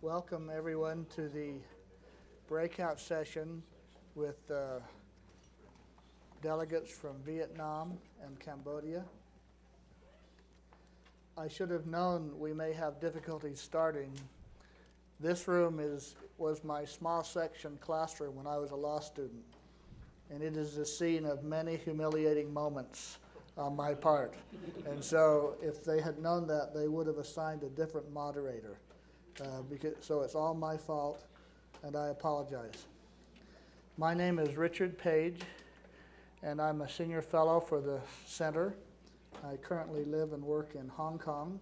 welcome everyone to the breakout session with delegates from Vietnam and Cambodia. I should have known we may have difficulties starting. This room was my small section classroom when I was a law student, and it is the scene of many humiliating moments on my part. And so if they had known that, they would have assigned a different moderator. So it's all my fault, and I apologize. My name is Richard Page, and I'm a senior fellow for the center. I currently live and work in Hong Kong.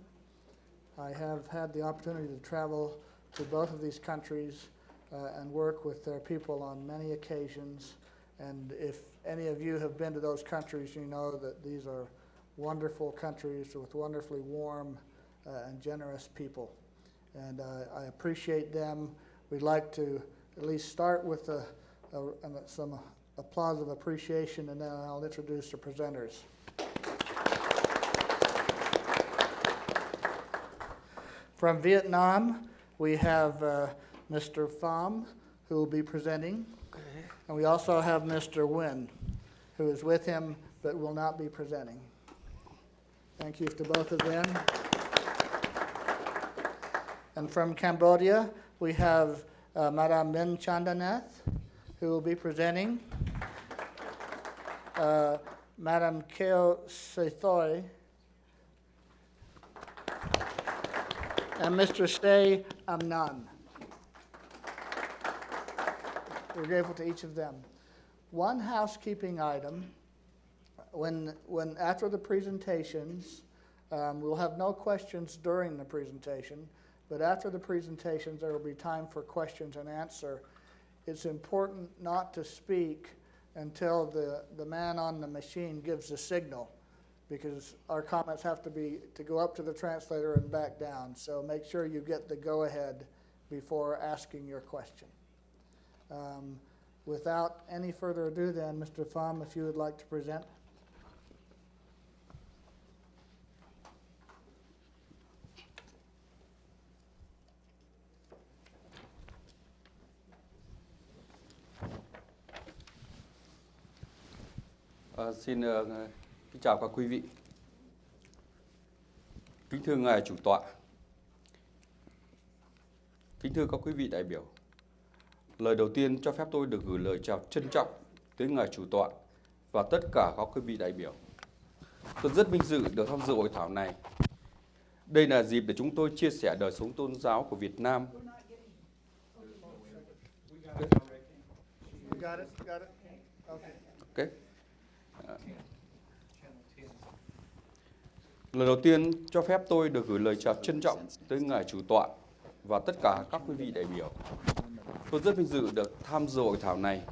I have had the opportunity to travel to both of these countries and work with their people on many occasions. And if any of you have been to those countries, you know that these are wonderful countries with wonderfully warm and generous people. And I appreciate them. We'd like to at least start with some applause of appreciation, and then I'll introduce the presenters. From Vietnam, we have Mr. Pham, who will be presenting. And we also have Mr. Nguyen, who is with him but will not be presenting. Thank you to both of them. And from Cambodia, we have Madam Min Neth, who will be presenting. Madam Keo Sotheary, and Mr. Stay Amnann. We're grateful to each of them. One housekeeping item, when after the presentations, we'll have no questions during the presentation, but after the presentations there will be time for questions and answer. It's important not to speak until the man on the machine gives the signal, because our comments have to go up to the translator and back down. So make sure you get the go-ahead before asking your question. Without any further ado then, Mr. Pham, if you would like to present. Xin kính chào các quý vị. Kính thưa ngài chủ tọa. Kính thưa các quý vị đại biểu. Lời đầu tiên cho phép tôi được gửi lời chào trân trọng tới ngài chủ tọa và tất cả các quý vị đại biểu. Tôi rất vinh dự được tham dự hội thảo này. Đây là dịp để chúng tôi chia sẻ đời sống tôn giáo của Việt Nam. Okay. Lời đầu tiên cho phép tôi được gửi lời chào trân trọng tới ngài chủ tọa và tất cả các quý vị đại biểu. Tôi rất vinh dự được tham dự hội thảo này.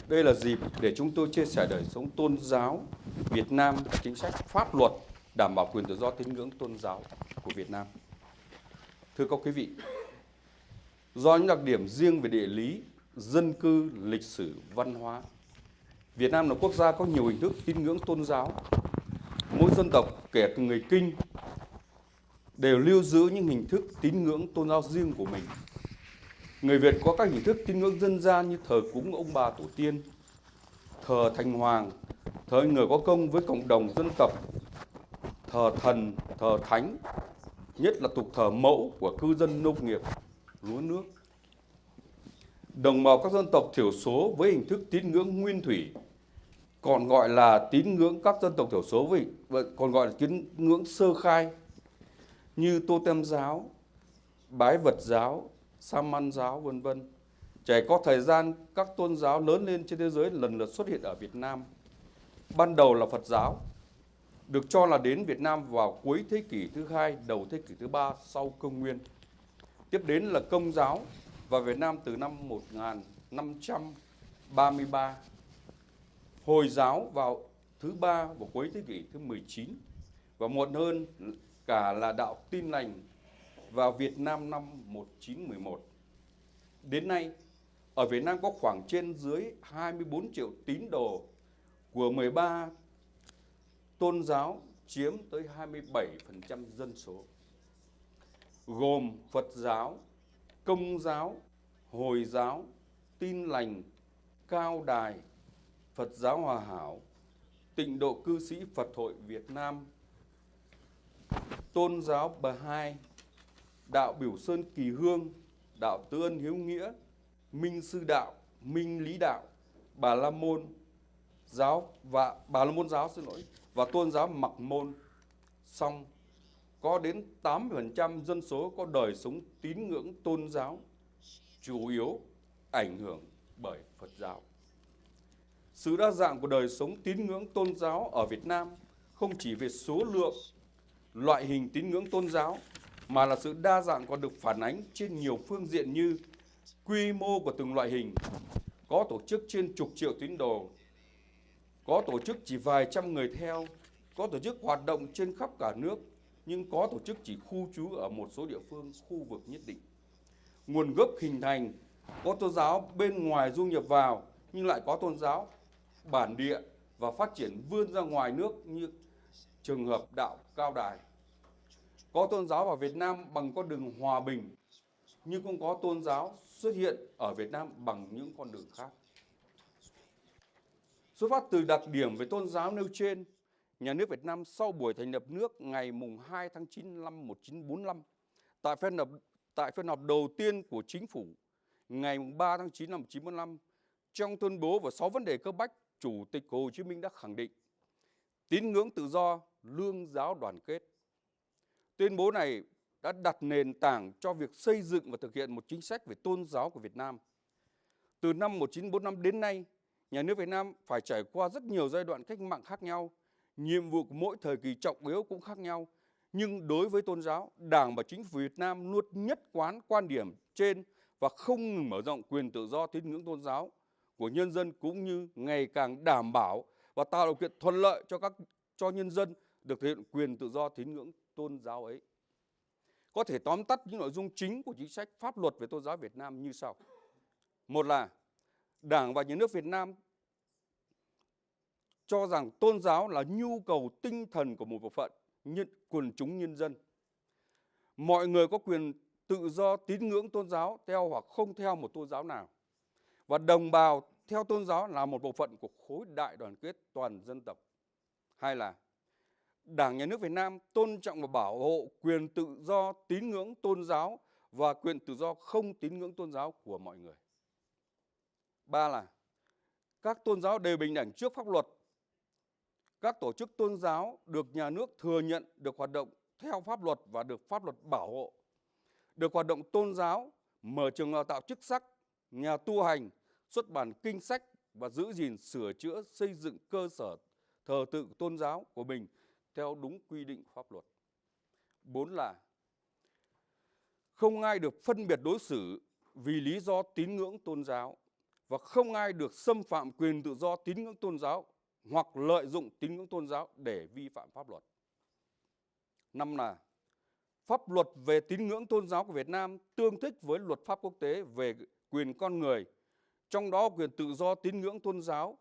Đây là dịp để chúng tôi chia sẻ đời sống tôn giáo Việt Nam và chính sách pháp luật đảm bảo quyền tự do tín ngưỡng tôn giáo của Việt Nam. Thưa các quý vị, do những đặc điểm riêng về địa lý, dân cư, lịch sử, văn hóa, Việt Nam là quốc gia có nhiều hình thức tín ngưỡng tôn giáo. Mỗi dân tộc, kể cả người Kinh, đều lưu giữ những hình thức tín ngưỡng tôn giáo riêng của mình. Người Việt có các hình thức tín ngưỡng dân gian như thờ cúng ông bà tổ tiên, thờ thành hoàng, thờ người có công với cộng đồng dân tộc, thờ thần, thờ thánh, nhất là tục thờ mẫu của cư dân nông nghiệp, lúa nước. Đồng bào các dân tộc thiểu số với hình thức tín ngưỡng nguyên thủy, còn gọi là tín ngưỡng các dân tộc thiểu số còn gọi là tín ngưỡng sơ khai như Tô Tem giáo, Bái Vật giáo, Sa Man giáo, vân vân. Trải qua thời gian, các tôn giáo lớn lên trên thế giới lần lượt xuất hiện ở Việt Nam. Ban đầu là Phật giáo, được cho là đến Việt Nam vào cuối thế kỷ thứ 2, đầu thế kỷ thứ 3 sau Công nguyên. Tiếp đến là Công giáo vào Việt Nam từ năm 1533. Hồi giáo vào thứ 3 vào cuối thế kỷ thứ 19 và muộn hơn cả là đạo Tin lành vào Việt Nam năm 1911. Đến nay, ở Việt Nam có khoảng trên dưới 24 triệu tín đồ của 13 tôn giáo chiếm tới 27% dân số, gồm Phật giáo, Công giáo, Hồi giáo, Tin lành, Cao đài, Phật giáo Hòa hảo, Tịnh độ cư sĩ Phật hội Việt Nam, Tôn giáo Bahá'í, Đạo Biểu Sơn Kỳ Hương, Đạo Tư Ân Hiếu Nghĩa, Minh Sư Đạo, Minh Lý Đạo, Bà La Môn giáo và Tôn giáo Mặc Môn. Song có đến 80% dân số có đời sống tín ngưỡng tôn giáo, chủ yếu ảnh hưởng bởi Phật giáo. Sự đa dạng của đời sống tín ngưỡng tôn giáo ở Việt Nam không chỉ về số lượng, loại hình tín ngưỡng tôn giáo, mà là sự đa dạng còn được phản ánh trên nhiều phương diện như quy mô của từng loại hình, có tổ chức trên chục triệu tín đồ, có tổ chức chỉ vài trăm người theo, có tổ chức hoạt động trên khắp cả nước, nhưng có tổ chức chỉ khu trú ở một số địa phương, khu vực nhất định. Nguồn gốc hình thành, có tôn giáo bên ngoài du nhập vào, nhưng lại có tôn giáo bản địa và phát triển vươn ra ngoài nước như trường hợp đạo Cao đài. Có tôn giáo vào Việt Nam bằng con đường hòa bình, nhưng cũng có tôn giáo xuất hiện ở Việt Nam bằng những con đường khác. Xuất phát từ đặc điểm về tôn giáo nêu trên, nhà nước Việt Nam sau buổi thành lập nước ngày 2 tháng 9 năm 1945, tại phiên họp đầu tiên của chính phủ ngày 3 tháng 9 năm 1945, trong tuyên bố và 6 vấn đề cấp bách, Chủ tịch Hồ Chí Minh đã khẳng định tín ngưỡng tự do, lương giáo đoàn kết. Tuyên bố này đã đặt nền tảng cho việc xây dựng và thực hiện một chính sách về tôn giáo của Việt Nam. Từ năm 1945 đến nay, nhà nước Việt Nam phải trải qua rất nhiều giai đoạn cách mạng khác nhau, nhiệm vụ của mỗi thời kỳ trọng yếu cũng khác nhau. Nhưng đối với tôn giáo, Đảng và Chính phủ Việt Nam luôn nhất quán quan điểm trên và không ngừng mở rộng quyền tự do tín ngưỡng tôn giáo của nhân dân, cũng như ngày càng đảm bảo và tạo điều kiện thuận lợi cho nhân dân được thực hiện quyền tự do tín ngưỡng tôn giáo ấy. Có thể tóm tắt những nội dung chính của chính sách pháp luật về tôn giáo Việt Nam như sau. Một là Đảng và Nhà nước Việt Nam cho rằng tôn giáo là nhu cầu tinh thần của một bộ phận quần chúng nhân dân. Mọi người có quyền tự do tín ngưỡng tôn giáo theo hoặc không theo một tôn giáo nào. Và đồng bào theo tôn giáo là một bộ phận của khối đại đoàn kết toàn dân tộc. Hai là Đảng, Nhà nước Việt Nam tôn trọng và bảo hộ quyền tự do tín ngưỡng tôn giáo và quyền tự do không tín ngưỡng tôn giáo của mọi người. Ba là các tôn giáo đều bình đẳng trước pháp luật. Các tổ chức tôn giáo được nhà nước thừa nhận được hoạt động theo pháp luật và được pháp luật bảo hộ. Được hoạt động tôn giáo, mở trường đào tạo chức sắc, nhà tu hành, xuất bản kinh sách và giữ gìn, sửa chữa, xây dựng cơ sở thờ tự tôn giáo của mình theo đúng quy định pháp luật. 4 là không ai được phân biệt đối xử vì lý do tín ngưỡng tôn giáo và không ai được xâm phạm quyền tự do tín ngưỡng tôn giáo hoặc lợi dụng tín ngưỡng tôn giáo để vi phạm pháp luật. 5 là pháp luật về tín ngưỡng tôn giáo của Việt Nam tương thích với luật pháp quốc tế về quyền con người, trong đó quyền tự do tín ngưỡng tôn giáo,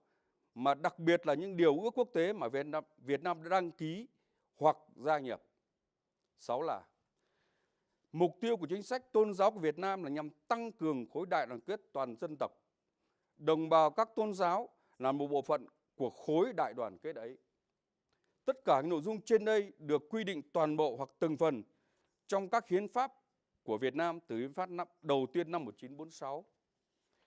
mà đặc biệt là những điều ước quốc tế mà Việt Nam đã đăng ký hoặc gia nhập. 6 là mục tiêu của chính sách tôn giáo của Việt Nam là nhằm tăng cường khối đại đoàn kết toàn dân tộc. Đồng bào các tôn giáo là một bộ phận của khối đại đoàn kết ấy. Tất cả những nội dung trên đây được quy định toàn bộ hoặc từng phần trong các hiến pháp của Việt Nam, từ hiến pháp đầu tiên năm 1946,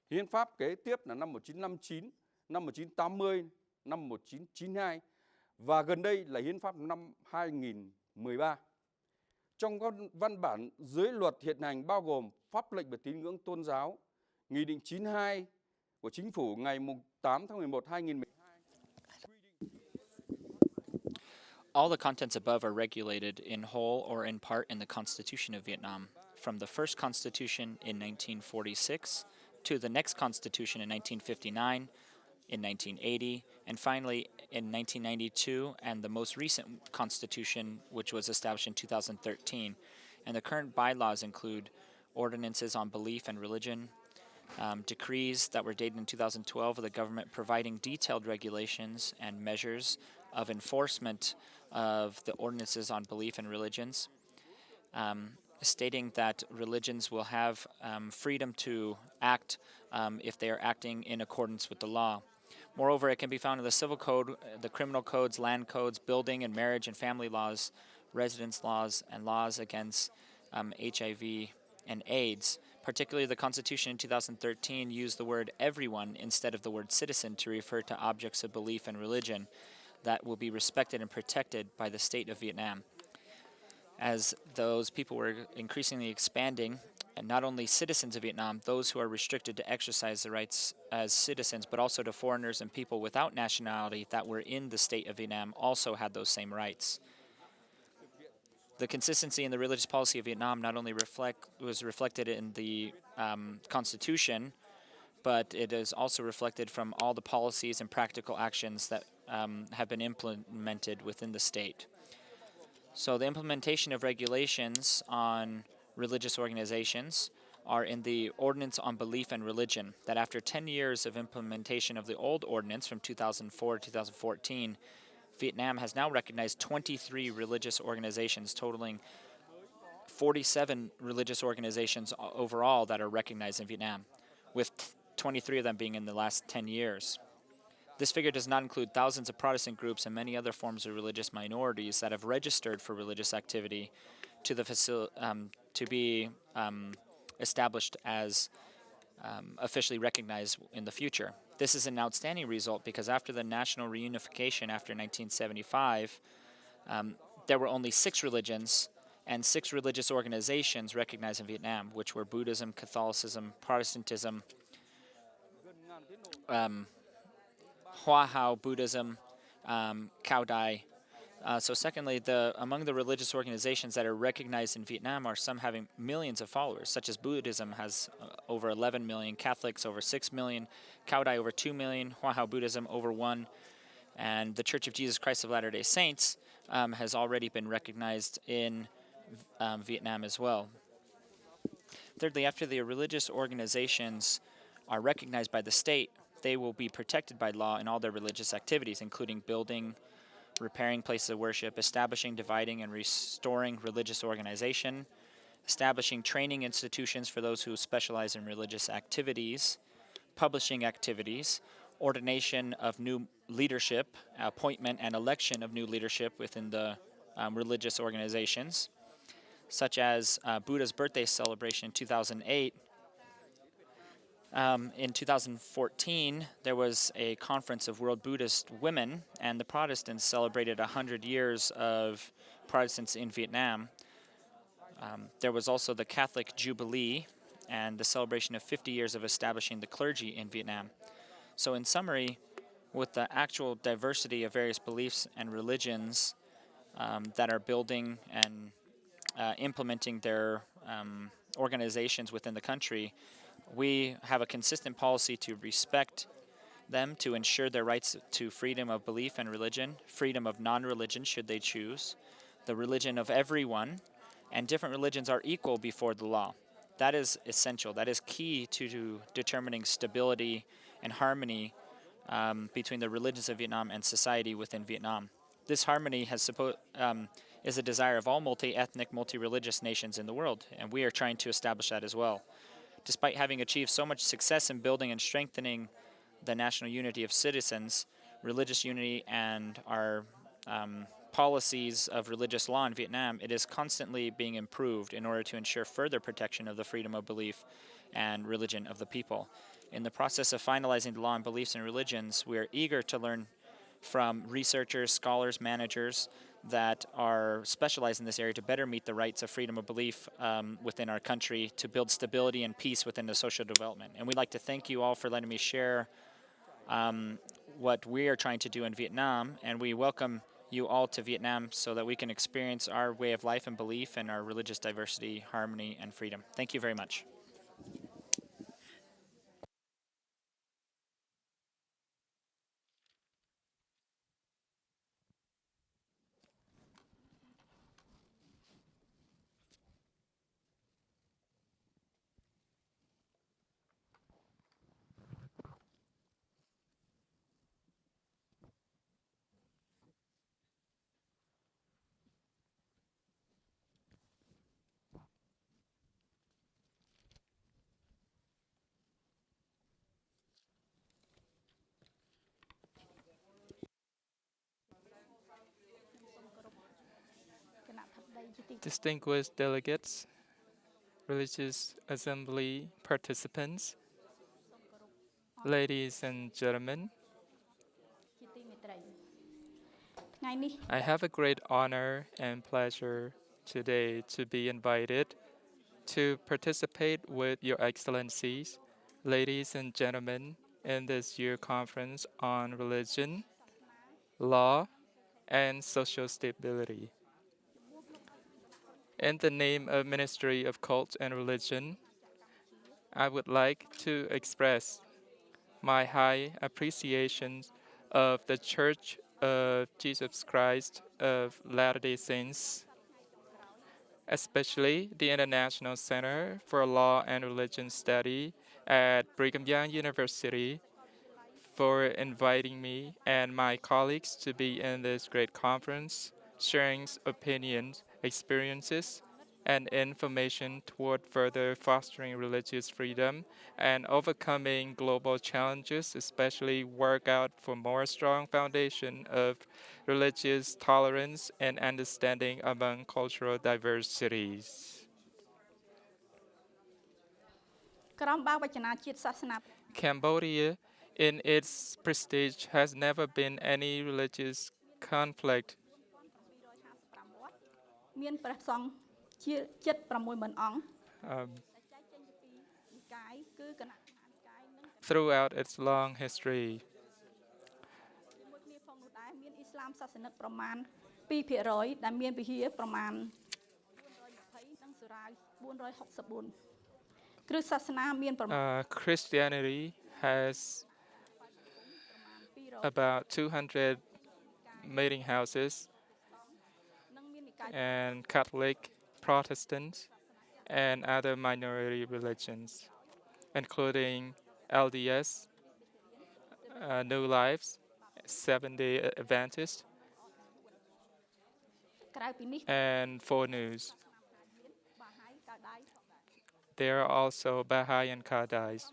hiến pháp kế tiếp là năm 1959, năm 1980, năm 1992 và gần đây là hiến pháp năm 2013. Trong các văn bản dưới luật hiện hành bao gồm pháp lệnh về tín ngưỡng tôn giáo, Nghị định 92 của Chính phủ ngày 8 tháng 11 2012. All the contents above are regulated in whole or in part in the Constitution of Vietnam, from the first Constitution in 1946 to the next Constitution in 1959, in 1980, and finally in 1992, and the most recent Constitution, which was established in 2013. And the current bylaws include ordinances on belief and religion, decrees that were dated in 2012 of the government providing detailed regulations and measures of enforcement of the ordinances on belief and religions, stating that religions will have freedom to act if they are acting in accordance with the law. Moreover, it can be found in the civil code, the criminal codes, land codes, building and marriage and family laws, residence laws, and laws against HIV and AIDS. Particularly, the Constitution in 2013 used the word everyone instead of the word citizen to refer to objects of belief and religion that will be respected and protected by the state of Vietnam. As those people were increasingly expanding, and not only citizens of Vietnam, those who are restricted to exercise their rights as citizens, but also to foreigners and people without nationality that were in the state of Vietnam also had those same rights. The consistency in the religious policy of Vietnam not only was reflected in the Constitution, but it is also reflected from all the policies and practical actions that have been implemented within the state. So the implementation of regulations on religious organizations are in the Ordinance on Belief and Religion, that after 10 years of implementation of the old ordinance from 2004 to 2014, Vietnam has now recognized 23 religious organizations, totaling 47 religious organizations overall that are recognized in Vietnam, with 23 of them being in the last 10 years. This figure does not include thousands of Protestant groups and many other forms of religious minorities that have registered for religious activity to be established as officially recognized in the future. This is an outstanding result because after the national reunification after 1975, there were only 6 religions and 6 religious organizations recognized in Vietnam, which were Buddhism, Catholicism, Protestantism, Hoa Hao Buddhism, Cao Dai. So secondly, among the religious organizations that are recognized in Vietnam are some having millions of followers, such as Buddhism has over 11 million, Catholics over 6 million, Cao Dai over 2 million, Hoa Hao Buddhism over 1, and the Church of Jesus Christ of Latter-day Saints has already been recognized in Vietnam as well. Thirdly, after the religious organizations are recognized by the state, they will be protected by law in all their religious activities, including building, repairing places of worship, establishing, dividing, and restoring religious organization, establishing training institutions for those who specialize in religious activities, publishing activities, ordination of new leadership, appointment and election of new leadership within the religious organizations, such as Buddha's birthday celebration in 2008. In 2014, there was a conference of World Buddhist women, and the Protestants celebrated 100 years of Protestants in Vietnam. There was also the Catholic Jubilee and the celebration of 50 years of establishing the clergy in Vietnam. So in summary, with the actual diversity of various beliefs and religions that are building and implementing their organizations within the country, we have a consistent policy to respect them, to ensure their rights to freedom of belief and religion, freedom of non-religion should they choose, the religion of everyone, and different religions are equal before the law. That is essential. That is key to determining stability and harmony between the religions of Vietnam and society within Vietnam. This harmony is a desire of all multi-ethnic, multi-religious nations in the world, and we are trying to establish that as well. Despite having achieved so much success in building and strengthening the national unity of citizens, religious unity, and our policies of religious law in Vietnam, it is constantly being improved in order to ensure further protection of the freedom of belief and religion of the people. In the process of finalizing the law on beliefs and religions, we are eager to learn from researchers, scholars, managers that are specialized in this area to better meet the rights of freedom of belief within our country, to build stability and peace within the social development. And we'd like to thank you all for letting me share what we are trying to do in Vietnam, and we welcome you all to Vietnam so that we can experience our way of life and belief and our religious diversity, harmony, and freedom. Thank you very much. distinguished delegates, religious assembly participants, ladies and gentlemen, I have a great honor and pleasure today to be invited to participate with Your Excellencies, ladies and gentlemen, in this year conference on religion, law, and social stability. In the name of Ministry of Cult and Religion, I would like to express my high appreciation of the Church of Jesus Christ of Latter-day Saints, especially the International Center for Law and Religion Study at Brigham Young University, for inviting me and my colleagues to be in this great conference, sharing opinions, experiences, and information toward further fostering religious freedom and overcoming global challenges, especially work out for more strong foundation of religious tolerance and understanding among cultural diversities. Cambodia, in its prestige, has never been any religious conflict. Throughout its long history, Christianity has about 200 meeting houses, and Catholic, Protestant, and other minority religions, including LDS, New Lives, Seventh-day Adventist, and 4 News. There are also Baha'i and Kadais.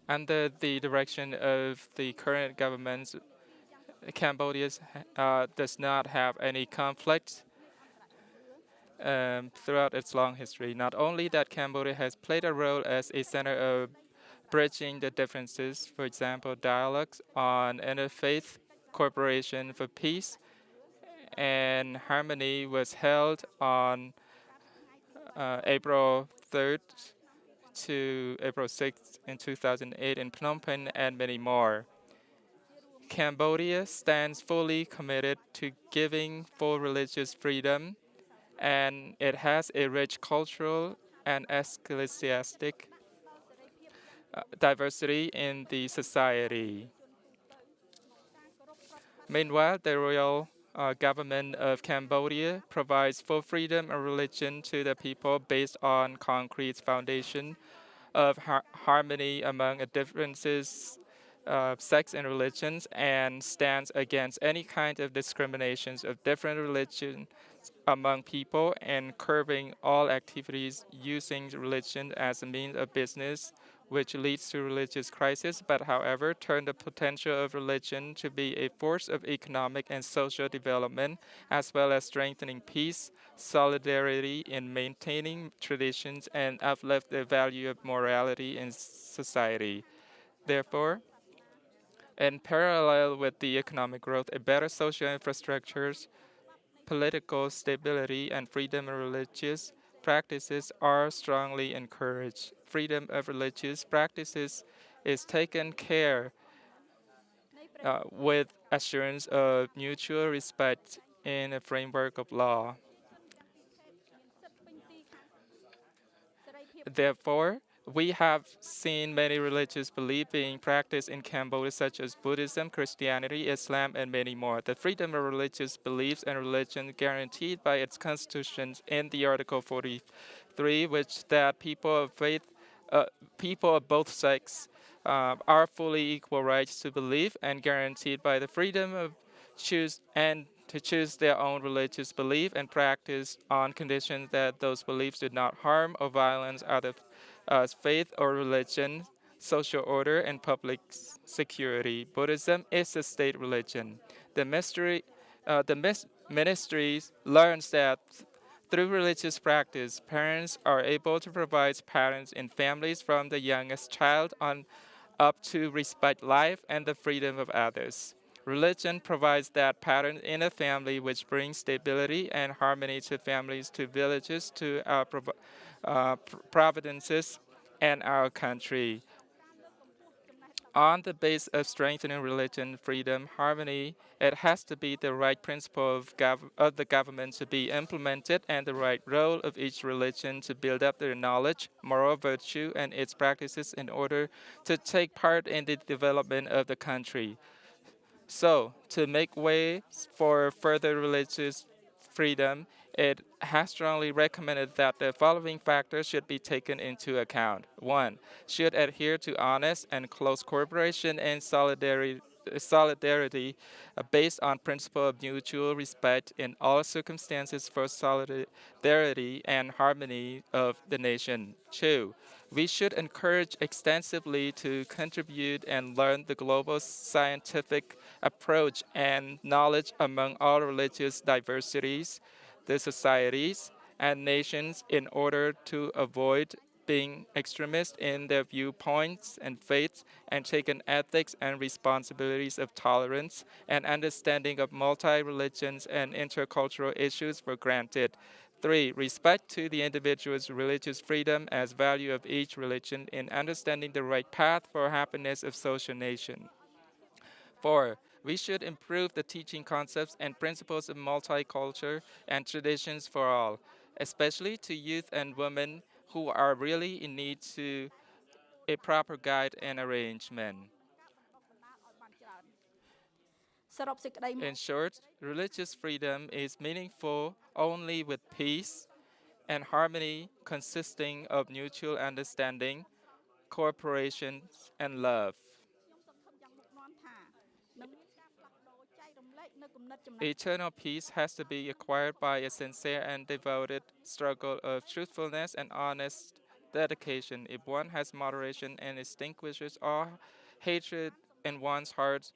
Under the direction of the current government, Cambodia does not have any conflict throughout its long history. Not only that, Cambodia has played a role as a center of bridging the differences, for example, dialogues on interfaith cooperation for peace and harmony was held on April 3rd to April 6th in 2008 in Phnom Penh, and many more. Cambodia stands fully committed to giving full religious freedom, and it has a rich cultural and ecclesiastic diversity in the society. Meanwhile, the royal government of Cambodia provides full freedom of religion to the people based on concrete foundation of harmony among differences of sex and religions, and stands against any kind of discriminations of different religions among people, and curbing all activities using religion as a means of business, which leads to religious crisis, but however turn the potential of religion to be a force of economic and social development, as well as strengthening peace, solidarity in maintaining traditions, and uplift the value of morality in society. Therefore, in parallel with the economic growth, a better social infrastructures, political stability, and freedom of religious practices are strongly encouraged. Freedom of religious practices is taken care with assurance of mutual respect in a framework of law. Therefore, we have seen many religious beliefs being practiced in Cambodia, such as Buddhism, Christianity, Islam, and many more. The freedom of religious beliefs and religion guaranteed by its constitution in the Article 43, which that people of faith, people of both sects, are fully equal rights to believe, and guaranteed by the freedom of to choose their own religious belief and practice on condition that those beliefs do not harm or violence other faith or religion, social order, and public security. Buddhism is a state religion. The ministries learns that through religious practice, parents are able to provide parents in families from the youngest child on up to respect life and the freedom of others. Religion provides that pattern in a family which brings stability and harmony to families, to villages, to our provinces, and our country. On the base of strengthening religion, freedom, harmony, it has to be the right principle of the government to be implemented and the right role of each religion to build up their knowledge, moral virtue, and its practices in order to take part in the development of the country. So, to make way for further religious freedom, it has strongly recommended that the following factors should be taken into account. 1. Should adhere to honest and close cooperation and solidarity based on principle of mutual respect in all circumstances for solidarity and harmony of the nation. 2. We should encourage extensively to contribute and learn the global scientific approach and knowledge among all religious diversities, the societies, and nations in order to avoid being extremist in their viewpoints and faiths and take an ethics and responsibilities of tolerance and understanding of multi-religions and intercultural issues for granted. 3. Respect to the individual's religious freedom as value of each religion in understanding the right path for happiness of social nation. 4. We should improve the teaching concepts and principles of multicultural and traditions for all, especially to youth and women who are really in need to a proper guide and arrangement. In short, religious freedom is meaningful only with peace and harmony consisting of mutual understanding, cooperation, and love. Eternal peace has to be acquired by a sincere and devoted struggle of truthfulness and honest dedication. If one has moderation and extinguishes all hatred in one's heart,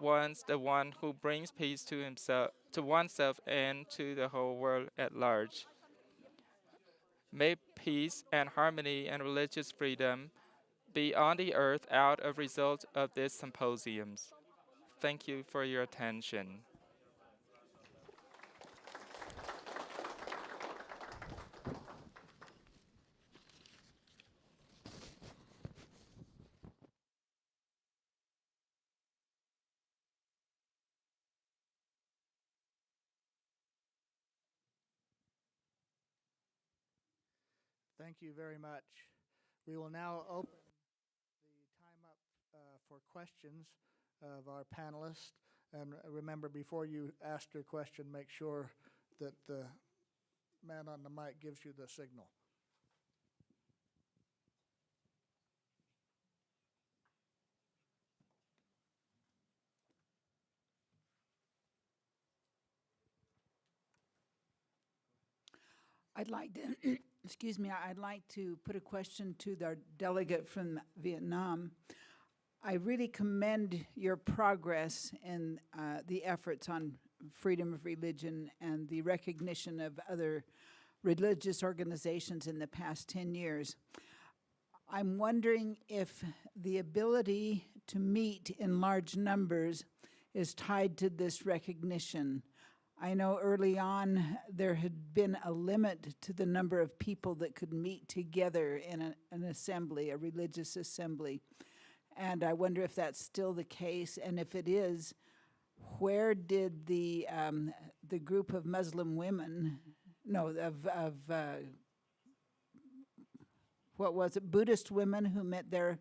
one's the one who brings peace to himself, to oneself, and to the whole world at large. May peace and harmony and religious freedom be on the earth out of result of this symposiums. Thank you for your attention. Thank you very much. We will now open the time up for questions of our panelists. And remember, before you ask your question, make sure that the man on the mic gives you the signal. I'd like to, excuse me, I'd like to put a question to our delegate from Vietnam. I really commend your progress in the efforts on freedom of religion and the recognition of other religious organizations in the past 10 years. I'm wondering if the ability to meet in large numbers is tied to this recognition. I know early on there had been a limit to the number of people that could meet together in an assembly, a religious assembly. And I wonder if that's still the case, and if it is, where did the group of Muslim women, what was it, Buddhist women who met there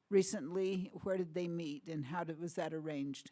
recently, where did they meet, and how was that arranged?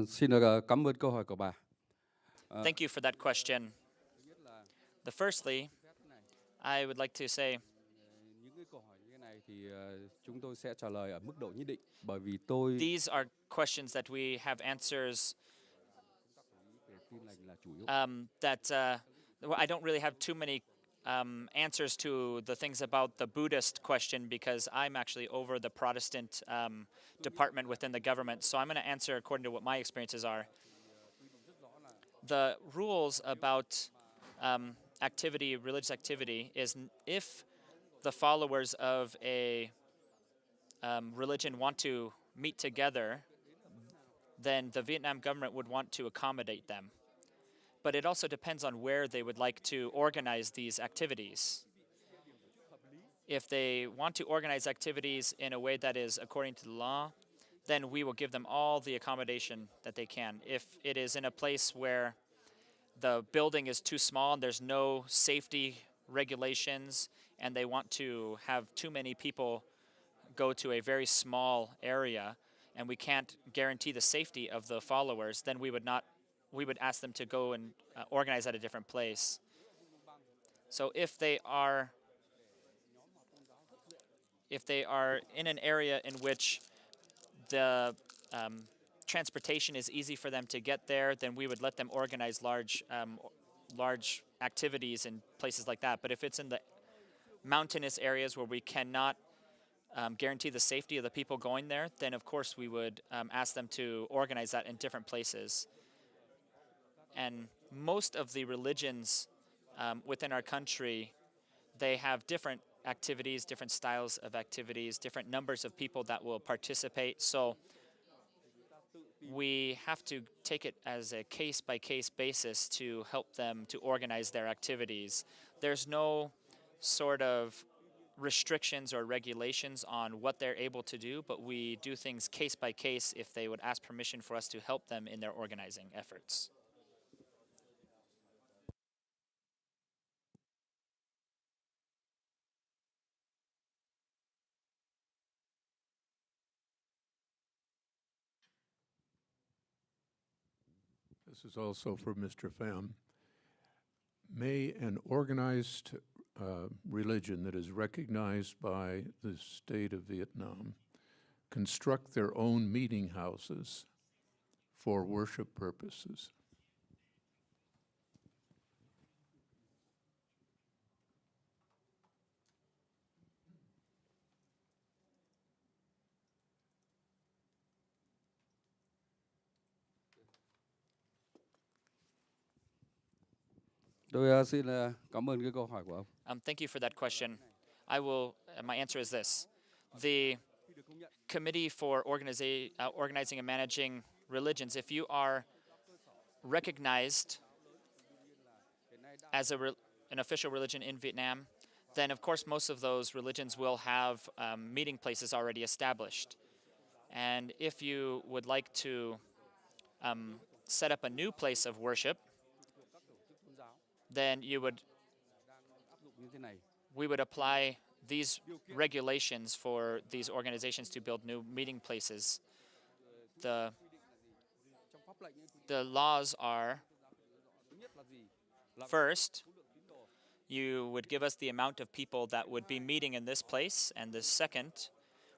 Xin được cảm ơn câu hỏi của bà. Thank you for that question. Firstly, I would like to say Những cái câu hỏi như thế này thì chúng tôi sẽ trả lời ở mức độ nhất định, bởi vì tôi these are questions that we have answers về Tin lành là chủ yếu. well, I don't really have too many answers to the things about the Buddhist question because I'm actually over the Protestant department within the government. So I'm going to answer according to what my experiences are. The rules about religious activity, is if the followers of a religion want to meet together, then the Vietnam government would want to accommodate them. But it also depends on where they would like to organize these activities. If they want to organize activities in a way that is according to the law, then we will give them all the accommodation that they can. If it is in a place where the building is too small and there's no safety regulations and they want to have too many people go to a very small area and we can't guarantee the safety of the followers, then we would ask them to go and organize at a different place. So if they are in an area in which the transportation is easy for them to get there, then we would let them organize large activities in places like that. But if it's in the mountainous areas where we cannot guarantee the safety of the people going there, then of course we would ask them to organize that in different places. And most of the religions within our country, they have different activities, different styles of activities, different numbers of people that will participate. So we have to take it as a case-by-case basis to help them to organize their activities. There's no sort of restrictions or regulations on what they're able to do, but we do things case by case if they would ask permission for us to help them in their organizing efforts. This is also for Mr. Pham. May an organized religion that is recognized by the state of Vietnam construct their own meeting houses for worship purposes? Tôi xin cảm ơn cái câu hỏi của ông. Thank you for that question. My answer is this. The Committee for Organizing and Managing Religions, if you are recognized as an official religion in Vietnam, then of course most of those religions will have meeting places already established. And if you would like to set up a new place of worship, then we would apply these regulations for these organizations to build new meeting places. The laws are, first, you would give us the amount of people that would be meeting in this place, and the second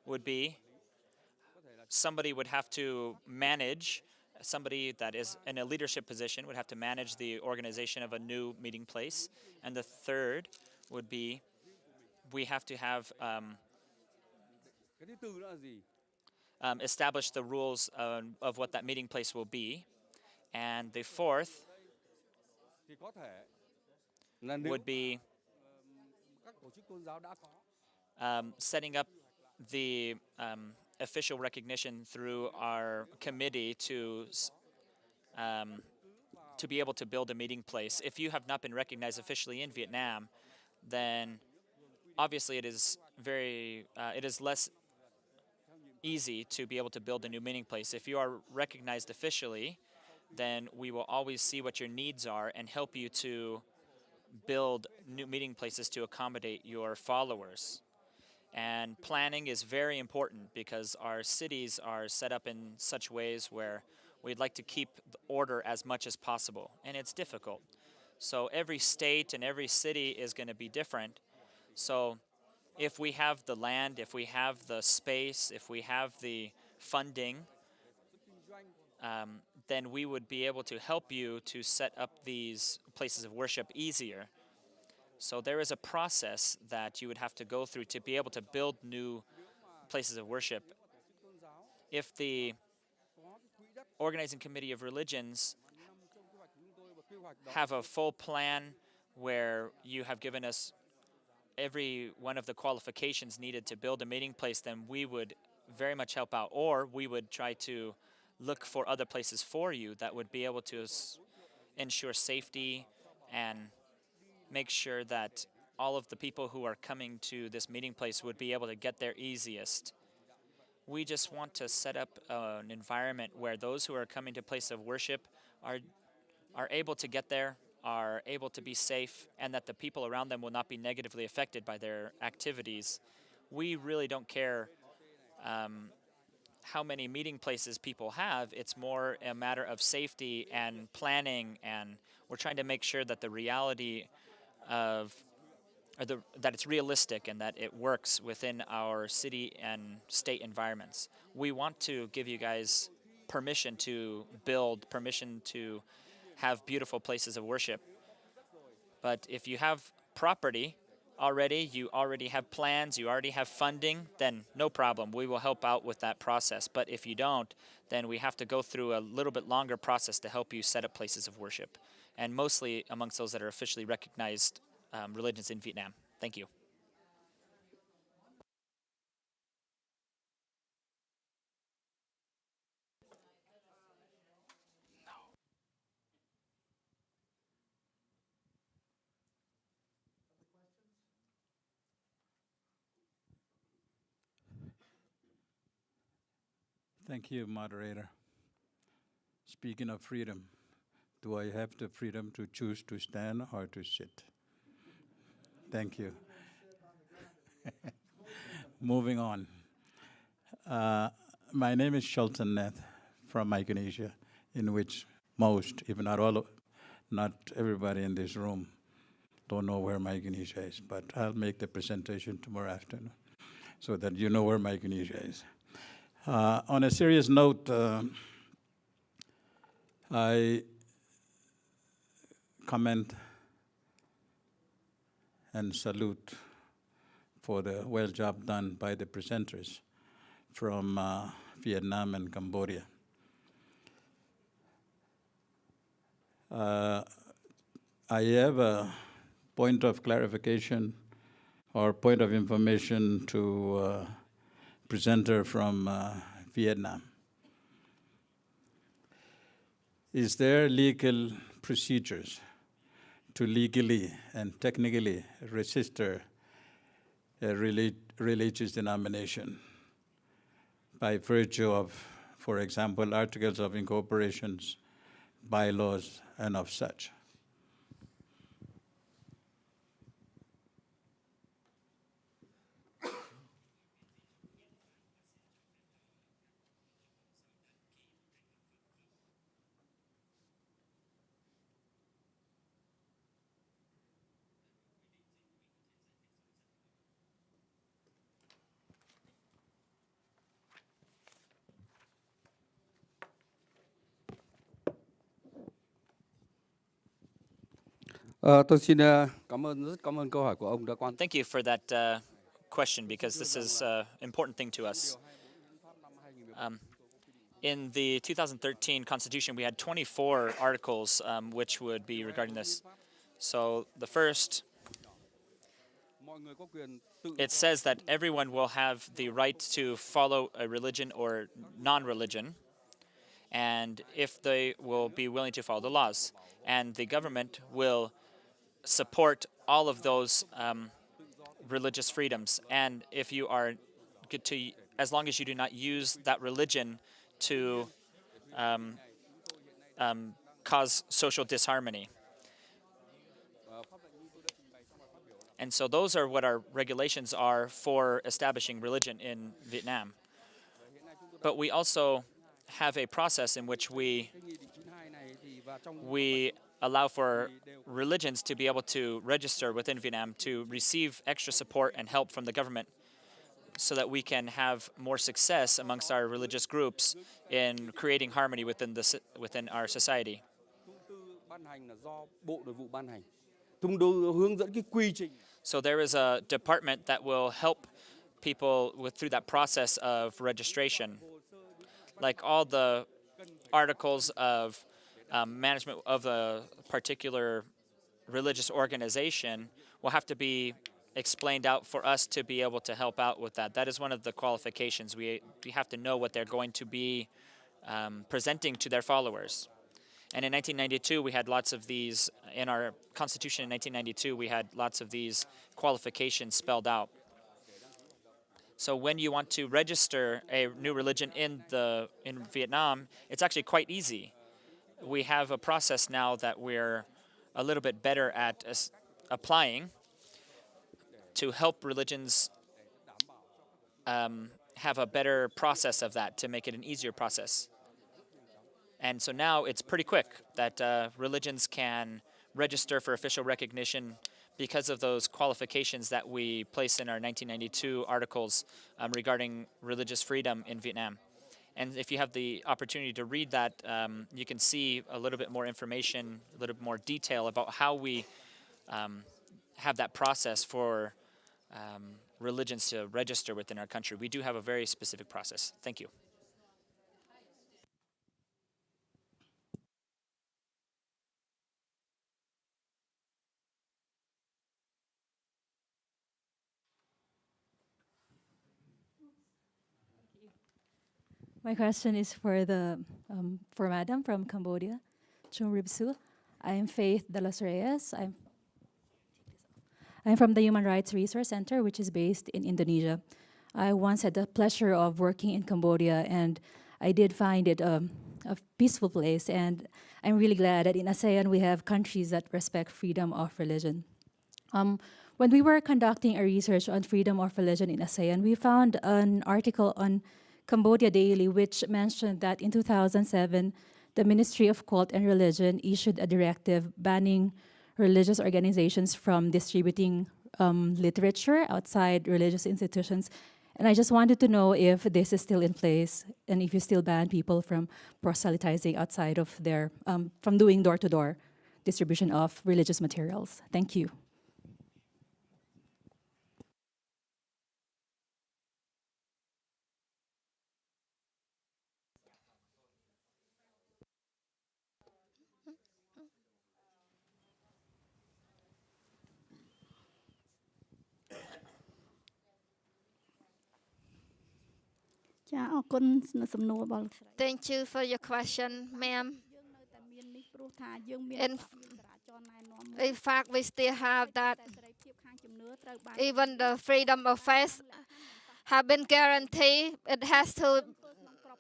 would be somebody would have to manage, somebody that is in a leadership position would have to manage the organization of a new meeting place. And the third would be we have to have establish the rules of what that meeting place will be. And the fourth would be setting up the official recognition through our committee to be able to build a meeting place. If you have not been recognized officially in Vietnam, then obviously it is less easy to be able to build a new meeting place. If you are recognized officially, then we will always see what your needs are and help you to build new meeting places to accommodate your followers. And planning is very important because our cities are set up in such ways where We'd like to keep the order as much as possible, and it's difficult. So every state and every city is going to be different. So if we have the land, if we have the space, if we have the funding, then we would be able to help you to set up these places of worship easier. So there is a process that you would have to go through to be able to build new places of worship. If the Organizing Committee of Religions have a full plan where you have given us every one of the qualifications needed to build a meeting place, then we would very much help out. Or we would try to look for other places for you that would be able to ensure safety and make sure that all of the people who are coming to this meeting place would be able to get there easiest. We just want to set up an environment where those who are coming to place of worship are able to get there, are able to be safe, and that the people around them will not be negatively affected by their activities. We really don't care how many meeting places people have. It's more a matter of safety and planning, and we're trying to make sure that the reality of that it's realistic and that it works within our city and state environments. We want to give you guys permission to build, permission to have beautiful places of worship. But if you have property already, you already have plans, you already have funding, then no problem. We will help out with that process. But if you don't, then we have to go through a little bit longer process to help you set up places of worship, and mostly amongst those that are officially recognized religions in Vietnam. Thank you. Thank you, moderator. Speaking of freedom, do I have the freedom to choose to stand or to sit? Thank you. Moving on. My name is Neth from Micronesia, in which most, if not all, not everybody in this room don't know where Micronesia is, but I'll make the presentation tomorrow afternoon so that you know where Micronesia is. On a serious note, I comment and salute for the well job done by the presenters from Vietnam and Cambodia. I have a point of clarification or point of information to presenter from Vietnam. Is there legal procedures to legally and technically register a religious denomination by virtue of, for example, articles of incorporations, bylaws, and of such? Tôi xin rất cảm ơn câu hỏi của ông đã quan tâm. Thank you for that question, because this is an important thing to us. In the 2013 Constitution, we had 24 articles which would be regarding this. So the first, it says that everyone will have the right to follow a religion or non-religion, and if they will be willing to follow the laws, and the government will support all of those religious freedoms. And if you are good to, as long as you do not use that religion to cause social disharmony. And so those are what our regulations are for establishing religion in Vietnam. But we also have a process in which we allow for religions to be able to register within Vietnam to receive extra support and help from the government so that we can have more success amongst our religious groups in creating harmony within our society. So there is a department that will help people through that process of registration. Like all the articles of management of a particular religious organization will have to be explained out for us to be able to help out with that. That is one of the qualifications. We have to know what they're going to be presenting to their followers. And in 1992, we had lots of these, in our constitution in 1992, we had lots of these qualifications spelled out. So when you want to register a new religion in Vietnam, it's actually quite easy. We have a process now that we're a little bit better at applying to help religions have a better process of that, to make it an easier process. And so now it's pretty quick that religions can register for official recognition because of those qualifications that we place in our 1992 articles regarding religious freedom in Vietnam. And if you have the opportunity to read that, you can see a little bit more information, a little bit more detail about how we have that process for religions to register within our country. We do have a very specific process. Thank you. My question is for Madam from Cambodia, Truong. I am Faith de los Reyes. I'm from the Human Rights Resource Center, which is based in Indonesia. I once had the pleasure of working in Cambodia, and I did find it a peaceful place. And I'm really glad that in ASEAN we have countries that respect freedom of religion. When we were conducting a research on freedom of religion in ASEAN, we found an article on Cambodia Daily, which mentioned that in 2007, the Ministry of Cult and Religion issued a directive banning religious organizations from distributing literature outside religious institutions. And I just wanted to know if this is still in place and if you still ban people from proselytizing outside of from doing door-to-door distribution of religious materials. Thank you. Thank you for your question, ma'am. In fact, we still have that. Even the freedom of faith have been guaranteed. It has to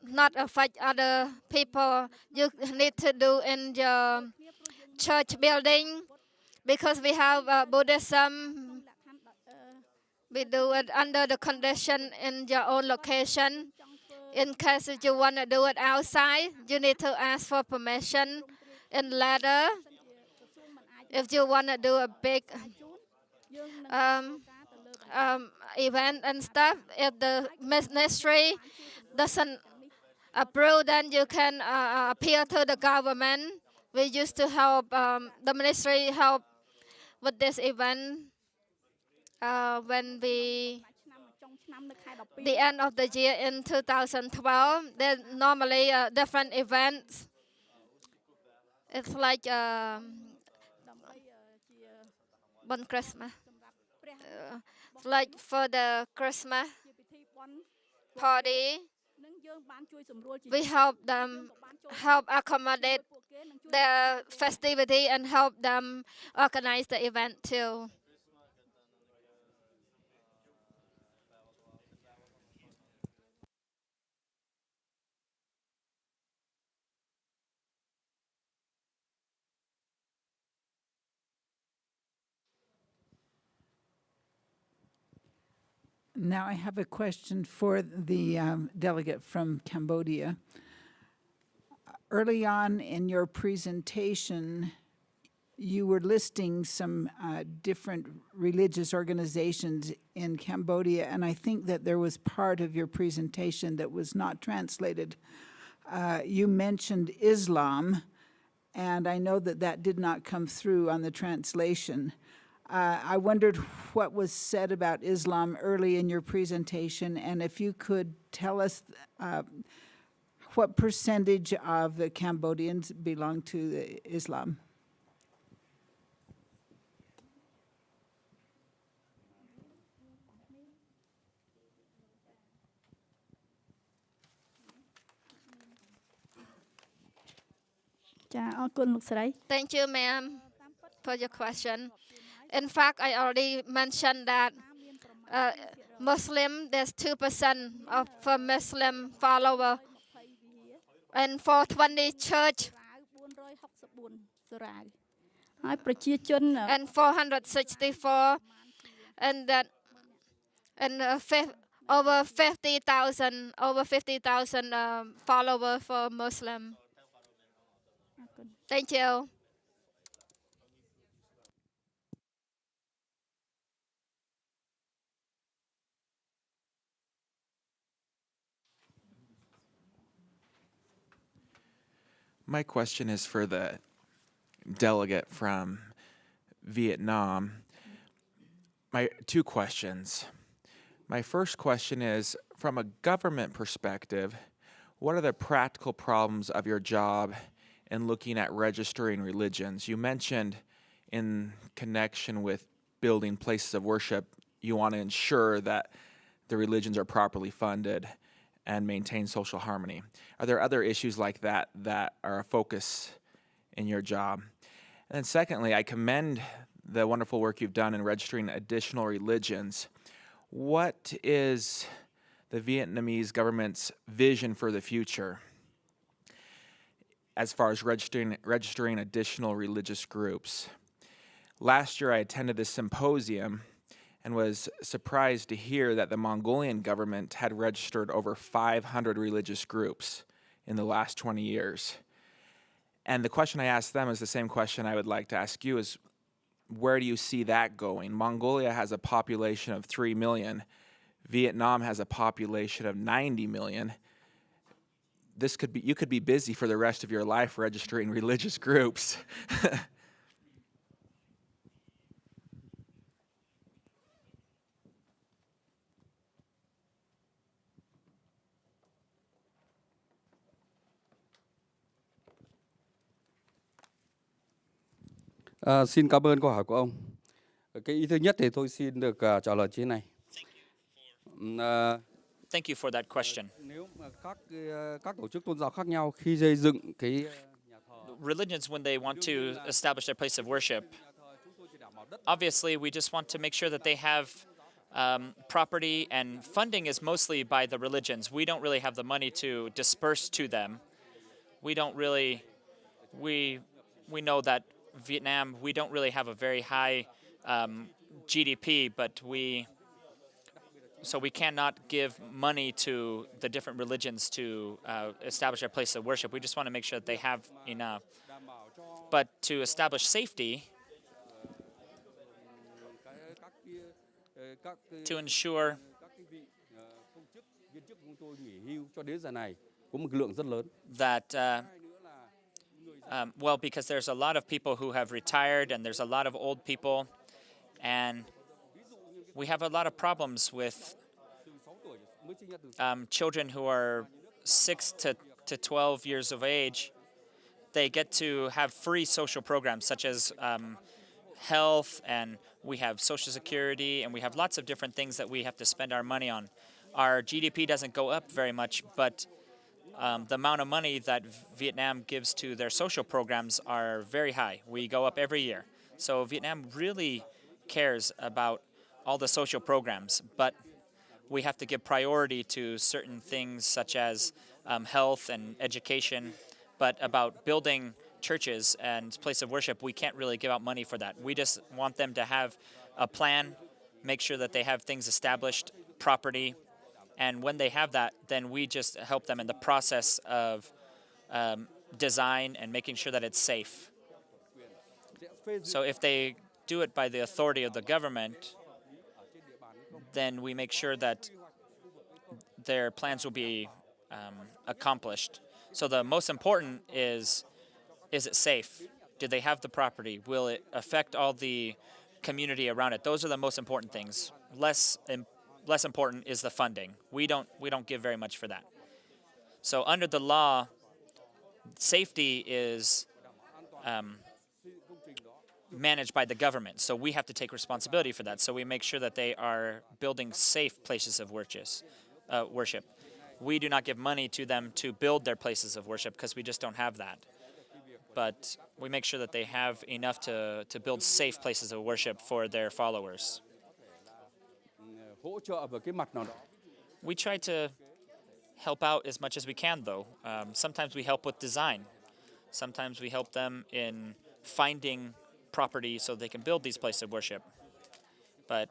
not affect other people. You need to do in your church building, because we have Buddhism. We do it under the condition in your own location. In case if you want to do it outside, you need to ask for permission in letter. If you want to do a big event and stuff, if the ministry doesn't approve, then you can appeal to the government. We used to help the ministry help with this event when the end of the year in 2012. There's normally different events. It's like one Christmas. It's like for the Christmas party, we help them accommodate the festivity and help them organize the event too. Now I have a question for the delegate from Cambodia. Early on in your presentation, you were listing some different religious organizations in Cambodia, and I think that there was part of your presentation that was not translated. You mentioned Islam, and I know that that did not come through on the translation. I wondered what was said about Islam early in your presentation, and if you could tell us what percentage of the Cambodians belong to Islam. Thank you, ma'am, for your question. In fact, I already mentioned that Muslim, there's 2% of Muslim follower, and for 20 church, and 464, and that, and over 50,000 followers for Muslim. Thank you. My question is for the delegate from Vietnam. My two questions. My first question is, from a government perspective, what are the practical problems of your job in looking at registering religions? You mentioned in connection with building places of worship, you want to ensure that the religions are properly funded and maintain social harmony. Are there other issues like that that are a focus in your job? And then secondly, I commend the wonderful work you've done in registering additional religions. What is the Vietnamese government's vision for the future as far as registering additional religious groups? Last year I attended this symposium and was surprised to hear that the Mongolian government had registered over 500 religious groups in the last 20 years. And the question I asked them is the same question I would like to ask you, is where do you see that going? Mongolia has a population of 3 million. Vietnam has a population of 90 million. You could be busy for the rest of your life registering religious groups. Xin cảm ơn câu hỏi của ông. Cái ý thứ nhất thì tôi xin được trả lời như thế này. Thank you for that question. Nếu mà các tổ chức tôn giáo khác nhau khi xây dựng cái religions, when they want to establish their place of worship, obviously we just want to make sure that they have property, and funding is mostly by the religions. We don't really have the money to disperse to them. We don't really, we know that Vietnam, we don't really have a very high GDP, but so we cannot give money to the different religions to establish their place of worship. We just want to make sure that they have enough. But to establish safety, to ensure that, well, because there's a lot of people who have retired and there's a lot of old people, and we have a lot of problems with children who are 6 to 12 years of age. They get to have free social programs such as health, and we have Social Security, and we have lots of different things that we have to spend our money on. Our GDP doesn't go up very much, but the amount of money that Vietnam gives to their social programs are very high. We go up every year. So Vietnam really cares about all the social programs, but we have to give priority to certain things such as health and education. But about building churches and place of worship, we can't really give out money for that. We just want them to have a plan, make sure that they have things established, property, and when they have that, then we just help them in the process of design and making sure that it's safe. So if they do it by the authority of the government, then we make sure that their plans will be accomplished. So the most important is it safe? Do they have the property? Will it affect all the community around it? Those are the most important things. Less important is the funding. We don't give very much for that. So under the law, safety is managed by the government. So we have to take responsibility for that. So we make sure that they are building safe places of worship. We do not give money to them to build their places of worship because we just don't have that. But we make sure that they have enough to build safe places of worship for their followers. We try to help out as much as we can, though. Sometimes we help with design. Sometimes we help them in finding property so they can build these places of worship. But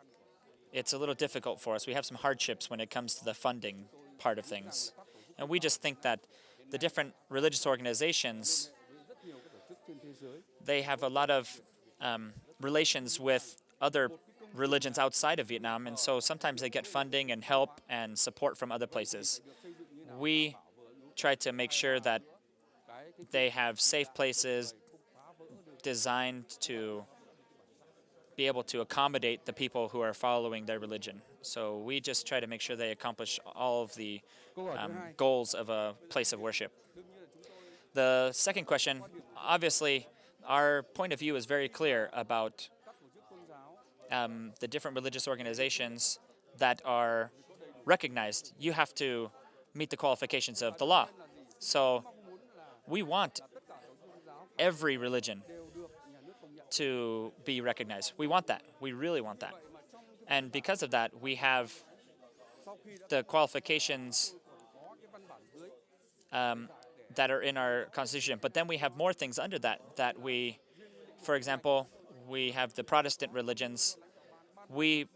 it's a little difficult for us. We have some hardships when it comes to the funding part of things. And we just think that the different religious organizations, they have a lot of relations with other religions outside of Vietnam, and so sometimes they get funding and help and support from other places. We try to make sure that they have safe places designed to be able to accommodate the people who are following their religion. So we just try to make sure they accomplish all of the goals of a place of worship. The second question, obviously, our point of view is very clear about the different religious organizations that are recognized. You have to meet the qualifications of the law. So we want every religion to be recognized. We want that. We really want that. And because of that, we have the qualifications that are in our Constitution. But then we have more things under that we, for example, we have the Protestant religions. We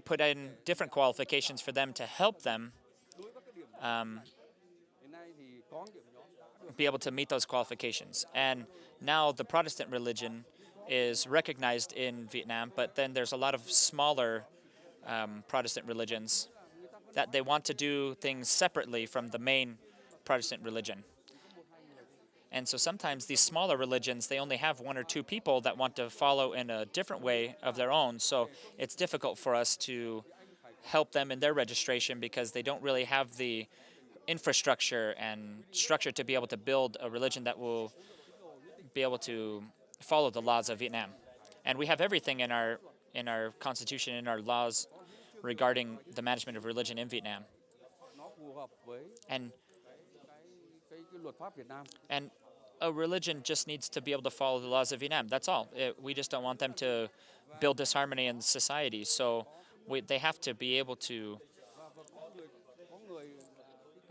put in different qualifications for them to help them be able to meet those qualifications. And now the Protestant religion is recognized in Vietnam, but then there's a lot of smaller Protestant religions that they want to do things separately from the main Protestant religion. And so sometimes these smaller religions, they only have one or two people that want to follow in a different way of their own. So it's difficult for us to help them in their registration because they don't really have the infrastructure and structure to be able to build a religion that will be able to follow the laws of Vietnam. And we have everything in our constitution, in our laws regarding the management of religion in Vietnam. And a religion just needs to be able to follow the laws of Vietnam. That's all. We just don't want them to build disharmony in society. So they have to be able to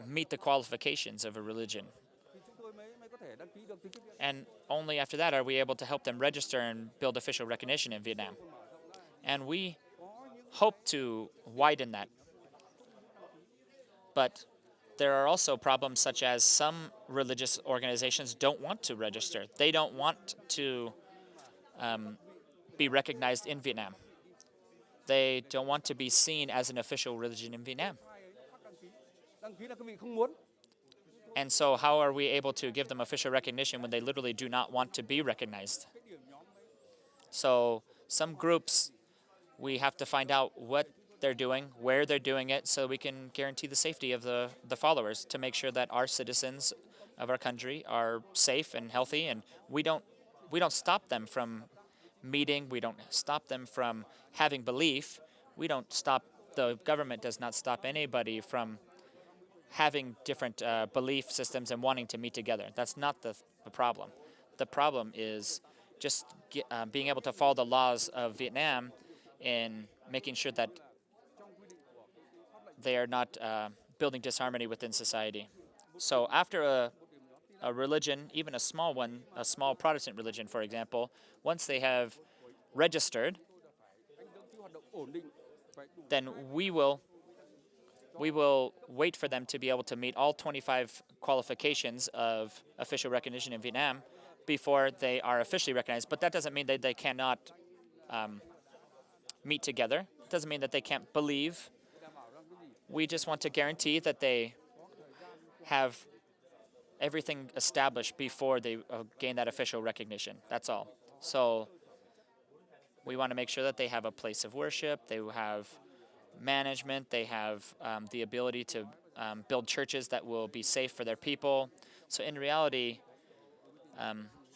meet the qualifications of a religion. And only after that are we able to help them register and build official recognition in Vietnam. And we hope to widen that. But there are also problems such as some religious organizations don't want to register. They don't want to be recognized in Vietnam. They don't want to be seen as an official religion in Vietnam. And so how are we able to give them official recognition when they literally do not want to be recognized? So some groups, we have to find out what they're doing, where they're doing it, so we can guarantee the safety of the followers to make sure that our citizens of our country are safe and healthy, and we don't stop them from meeting, we don't stop them from having belief, the government does not stop anybody from having different belief systems and wanting to meet together. That's not the problem. The problem is just being able to follow the laws of Vietnam in making sure that they are not building disharmony within society. So after a religion, even a small one, a small Protestant religion, for example, once they have registered, then we will we will wait for them to be able to meet all 25 qualifications of official recognition in Vietnam before they are officially recognized. But that doesn't mean that they cannot meet together. It doesn't mean that they can't believe. We just want to guarantee that they have everything established before they gain that official recognition. That's all. So we want to make sure that they have a place of worship, they have management, they have the ability to build churches that will be safe for their people. So in reality,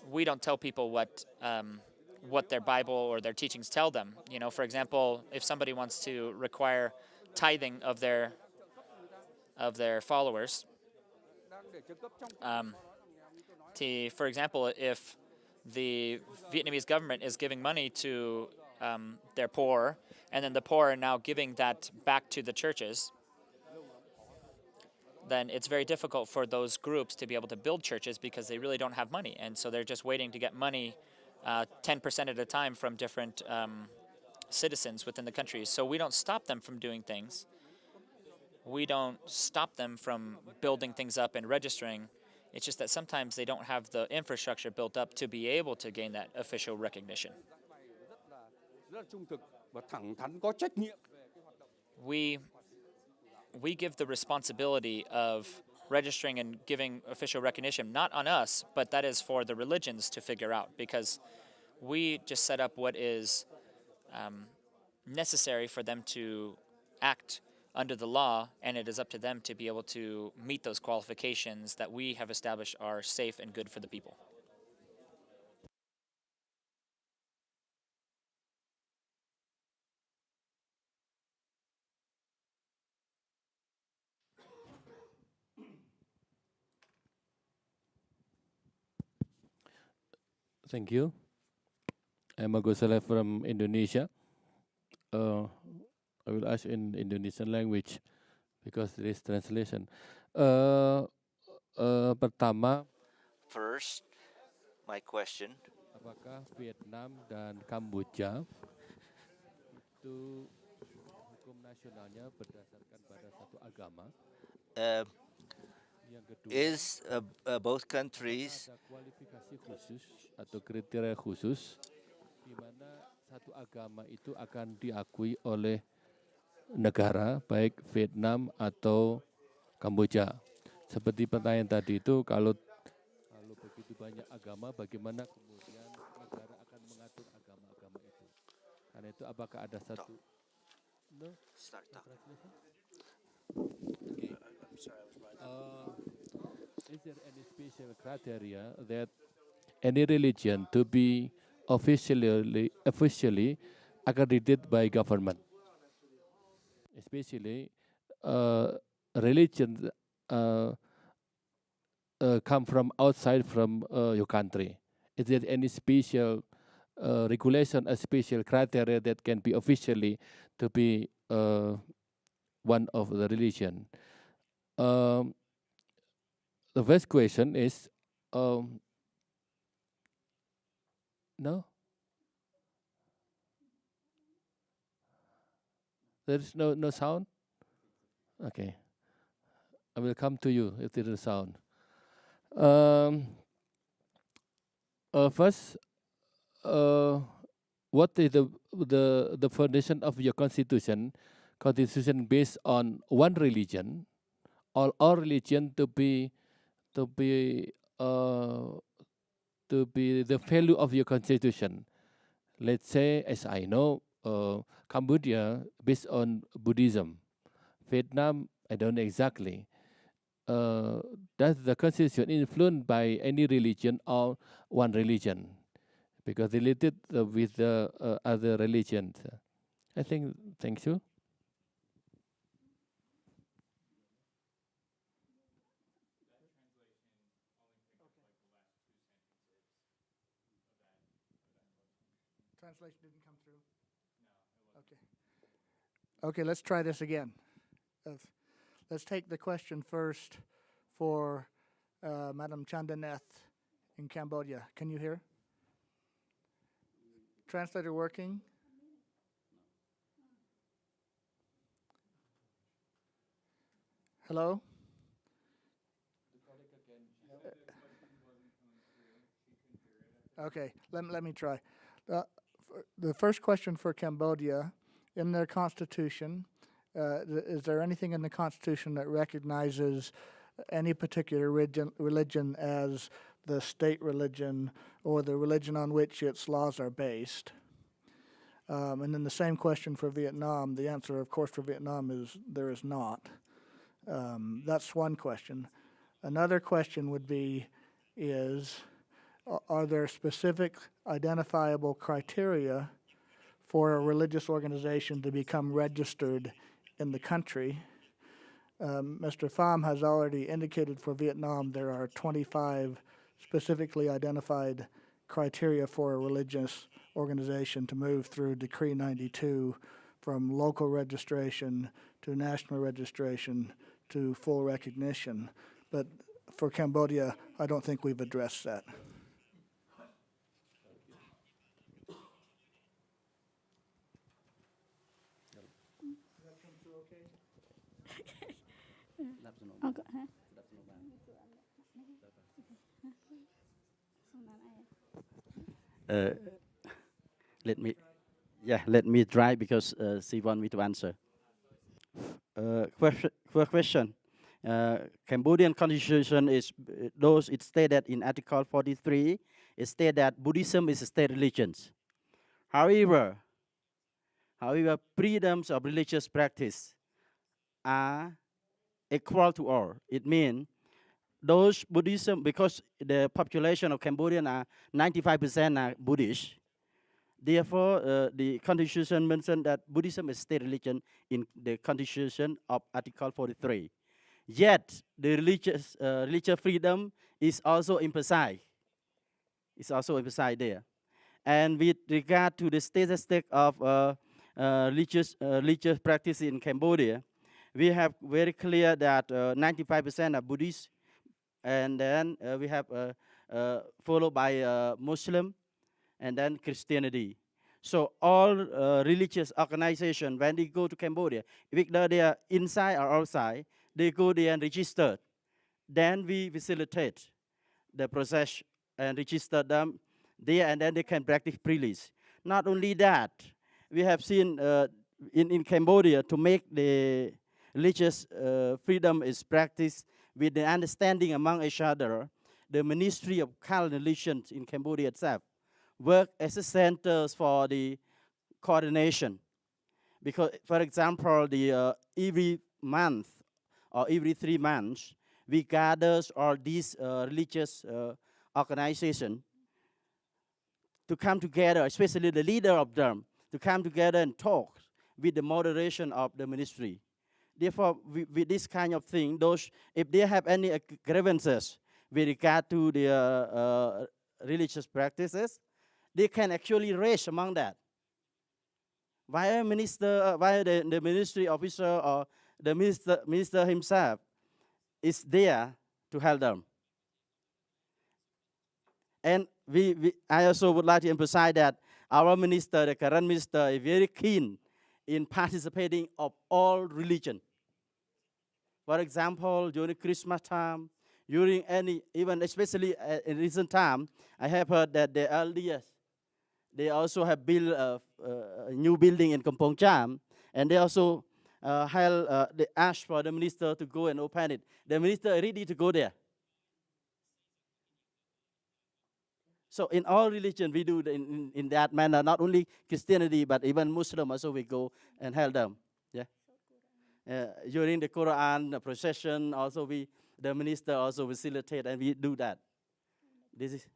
we don't tell people what their Bible or their teachings tell them. You know, for example, if somebody wants to require tithing of their followers, for example, if the Vietnamese government is giving money to their poor, and then the poor are now giving that back to the churches, then it's very difficult for those groups to be able to build churches because they really don't have money. And so they're just waiting to get money 10% at a time from different citizens within the country. So we don't stop them from doing things. We don't stop them from building things up and registering. It's just that sometimes they don't have the infrastructure built up to be able to gain that official recognition. We give the responsibility of registering and giving official recognition not on us, but that is for the religions to figure out, because we just set up what is necessary for them to act under the law, and it is up to them to be able to meet those qualifications that we have established are safe and good for the people. Thank you. I'm Agosala from Indonesia. I will ask in Indonesian language because there is translation. Pertama, First, my question, apakah Vietnam dan Kamboja itu hukum nasionalnya berdasarkan pada satu agama? uh, Yang kedua, is both countries ada kualifikasi khusus atau kriteria khusus di mana satu agama itu akan diakui oleh negara, baik Vietnam atau Kamboja. Seperti pertanyaan tadi itu, kalau begitu banyak agama, bagaimana kemudian negara akan mengatur agama-agama itu? Karena itu apakah ada satu? No? start talking. Okay. Is there any special criteria that any religion to be officially accredited by government? Especially religion come from outside from your country. Is there any special regulation, a special criteria that can be officially to be one of the religion? The first question is, no? There is no sound? Okay. I will come to you if there is sound. First, what is the foundation of your constitution? Constitution based on one religion, all religion to be the value of your constitution. Let's say, as I know, Cambodia based on Buddhism. Vietnam, I don't know exactly. Does the constitution influenced by any religion or one religion? Because related with the other religions. I think, thank you. Translation didn't come through? No. Okay. Okay, let's try this again. Let's take the question first for Madam Neth in Cambodia. Can you hear? Translator working? Hello? Okay, let me try. The first question for Cambodia, in their constitution, is there anything in the constitution that recognizes any particular religion as the state religion or the religion on which its laws are based? And then the same question for Vietnam. The answer, of course, for Vietnam is there is not. That's one question. Another question would be, are there specific identifiable criteria for a religious organization to become registered in the country? Mr. Pham has already indicated for Vietnam there are 25 specifically identified criteria for a religious organization to move through Decree 92 from local registration to national registration to full recognition. But for Cambodia, I don't think we've addressed that. Let me try because she want me to answer. First question. Cambodian constitution is those it stated in Article 43. It stated that Buddhism is a state religion. However, freedoms of religious practice are equal to all. It means those Buddhism, because the population of Cambodian are 95% are Buddhist. Therefore, the constitution mentioned that Buddhism is state religion in the constitution of Article 43. Yet, the religious freedom is also emphasized. It's also emphasized there. And with regard to the statistic of religious practice in Cambodia, we have very clear that 95% are Buddhist, and then we have followed by Muslim, and then Christianity. So all religious organizations, when they go to Cambodia, whether they are inside or outside, they go there and register. Then we facilitate the process and register them there, and then they can practice freely. Not only that, we have seen in Cambodia to make the religious freedom is practiced with the understanding among each other. The Ministry of Culture and Religions in Cambodia itself work as a center for the coordination. Because, for example, every month or every 3 months, we gather all these religious organizations to come together, especially the leader of them, to come together and talk with the moderation of the ministry. Therefore, with this kind of thing, if they have any grievances with regard to the religious practices, they can actually raise among that. Via the ministry officer or the minister himself is there to help them. And I also would like to emphasize that our minister, the current minister, is very keen in participating of all religion. For example, during Christmas time, during even especially in recent time, I have heard that the LDS, they also have built a new building in Kampong Cham, and they also they asked for the minister to go and open it. The minister is ready to go there. So in all religion, we do in that manner, not only Christianity, but even Muslim also we go and help them. Yeah. During the Quran procession, also the minister also facilitate, and we do that. This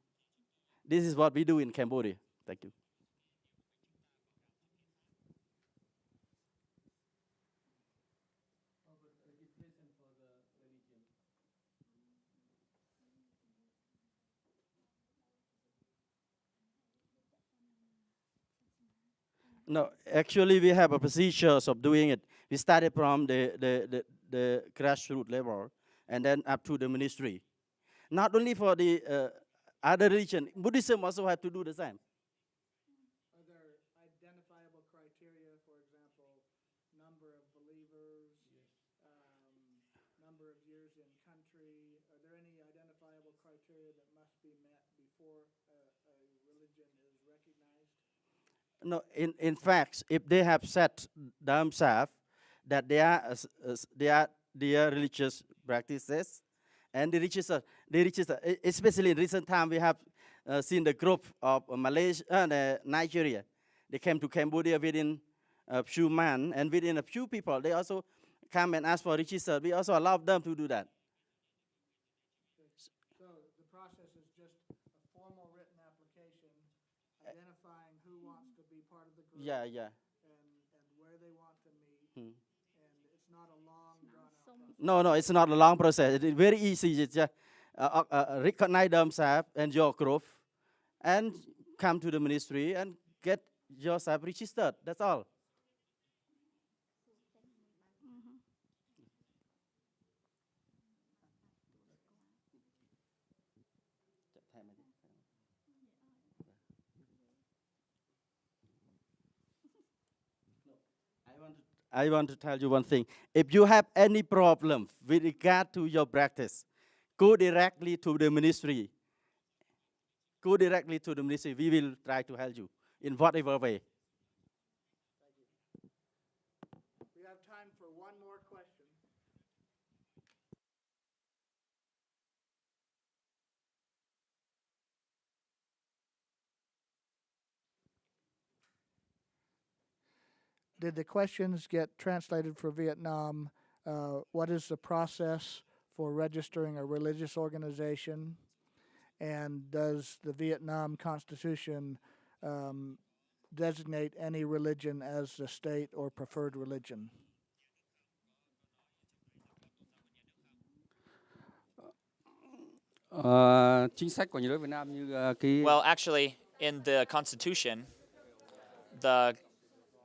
is what we do in Cambodia. Thank you. No, actually we have a procedures of doing it. We started from the grassroots level and then up to the ministry. Not only for the other religion, Buddhism also have to do the same. Are there identifiable criteria, for example, number of believers, No, in fact, if they have set themselves that they are their religious practices, and especially in recent time, we have seen the group of Malaysia, Nigeria. They came to Cambodia within a few months, and within a few people, they also come and ask for register. We also allow them to do that. So the process is just a formal written application identifying who wants to be part of the group. Yeah. And where they want to meet. And it's not a long, drawn-out process. No, it's not a long process. It's very easy. It's just recognize themselves and your group, and come to the ministry and get yourself registered. That's all. I want to tell you one thing. If you have any problem with regard to your practice, go directly to the ministry. Go directly to the ministry. We will try to help you in whatever way. We have time for one more question. Did the questions get translated for Vietnam? What is the process for registering a religious organization? And does the Vietnam Constitution designate any religion as the state or preferred religion? Chính sách của nhà nước Việt Nam như cái Well, actually, in the Constitution, the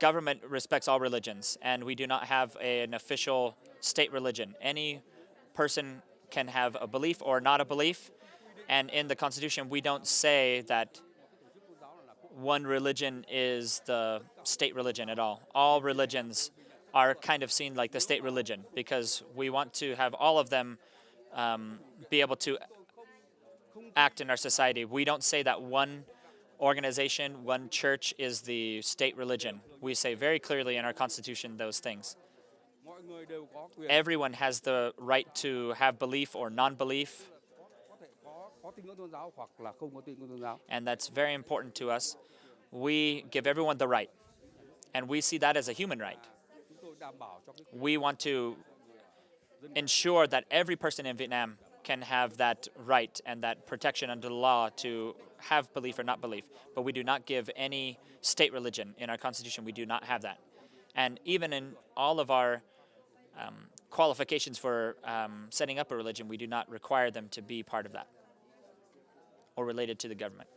government respects all religions, and we do not have an official state religion. Any person can have a belief or not a belief, and in the Constitution, we don't say that one religion is the state religion at all. All religions are kind of seen like the state religion because we want to have all of them be able to act in our society. We don't say that one organization, one church is the state religion. We say very clearly in our Constitution those things. Everyone has the right to have belief or non-belief, and that's very important to us. We give everyone the right, and we see that as a human right. We want to ensure that every person in Vietnam can have that right and that protection under the law to have belief or not belief. But we do not give any state religion. In our Constitution, we do not have that. And even in all of our qualifications for setting up a religion, we do not require them to be part of that or related to the government.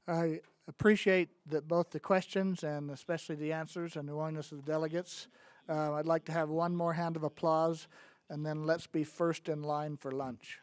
I appreciate that both the questions and especially the answers and the willingness of the delegates. I'd like to have one more hand of applause, and then let's be first in line for lunch.